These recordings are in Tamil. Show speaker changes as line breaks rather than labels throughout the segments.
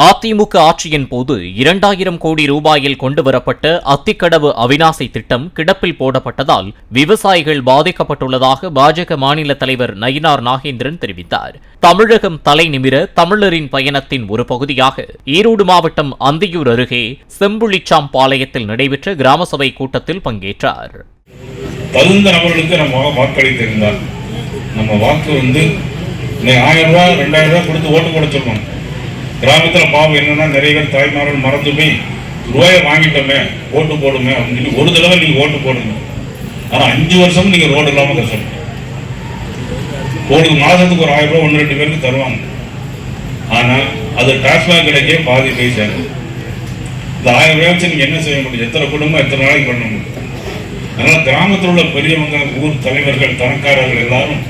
அதிமுக ஆட்சியின் போது 2000 கோடி ரூபாயில் கொண்டுவரப்பட்ட அத்திக்கடவு அவிநாசி திட்டம் கிடப்பில் போடப்பட்டதால் விவசாயிகள் பாதிக்கப்பட்டுள்ளதாக பாஜக மாநில தலைவர் நயினார் நாகேந்திரன் தெரிவித்தார். தமிழகம் தலை நிமிர தமிழரின் பயணத்தின் ஒரு பகுதியாக ஈரோடு மாவட்டம் அந்தியூர் அருகே செம்புளிச்சாம் பாளையத்தில் நடைபெற்ற கிராம சபை கூட்டத்தில் பங்கேற்றார்.
தகுந்த நபர்களுக்கு நம்ம வாக்களித்திருந்தால் நம்ம வாக்கு 1000 ரூபாய் 2000 ரூபாய் கொடுத்து ஓட்டு போட சொல்லுவோம். கிராமத்தில் பாவம் என்னன்னா நிறைய பேர் தாய்மார்கள் மறந்து போய் ரூபாயை வாங்கிட்டோமே ஓட்டு போடுமே அப்படின்னு சொல்லி ஒரு தடவை நீங்க ஓட்டு போடுங்க. ஆனா 5 வருஷமும் நீங்க ரோடு இல்லாம கஷ்டம். ஒரு மாதத்துக்கு ஒரு 1000 ரூபாய் 1-2 பேருக்கு தருவாங்க. ஆனா அது டாஸ்மாக் கிடைக்க பாதி போய் சேரும். இந்த 1000 ரூபாய் வச்சு நீங்க என்ன செய்ய முடியும்? எத்தனை குடும்பம் எத்தனை நாளைக்கு பண்ண முடியும்? அதனால கிராமத்தில் உள்ள பெரியவங்க, ஊர் தலைவர்கள், தனக்காரர்கள் எல்லாரும்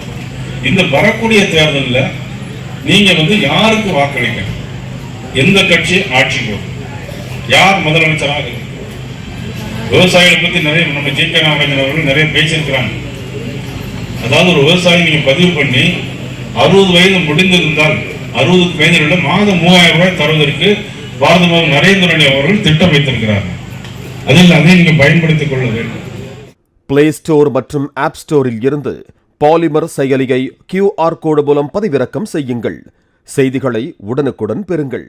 இந்த வரக்கூடிய தேர்தலில் நீங்க யாருக்கு வாக்களிக்கணும், எந்த கட்சி ஆட்சி போடும், யார் முதலமைச்சராக இருக்கு. விவசாயிகளை பத்தி நிறைய நம்ம ஜி.கே. நாகராஜன் அவர்கள் நிறைய பேசியிருக்கிறாங்க. அதாவது ஒரு விவசாயி நீங்க பதிவு பண்ணி 60 வயது முடிந்திருந்தால் 60 வயதில் மாதம் 3000 ரூபாய் தருவதற்கு பாரத பிரதமர் நரேந்திர மோடி அவர்கள் திட்டம் வைத்திருக்கிறார்கள். அதில் அதை நீங்க பயன்படுத்திக் கொள்ள வேண்டும்.
பிளே ஸ்டோர் மற்றும் ஆப் ஸ்டோரில் இருந்து பாலிமர் செயலியை QR கோடு மூலம் பதிவிறக்கம் செய்யுங்கள். செய்திகளை உடனுக்குடன் பெறுங்கள்.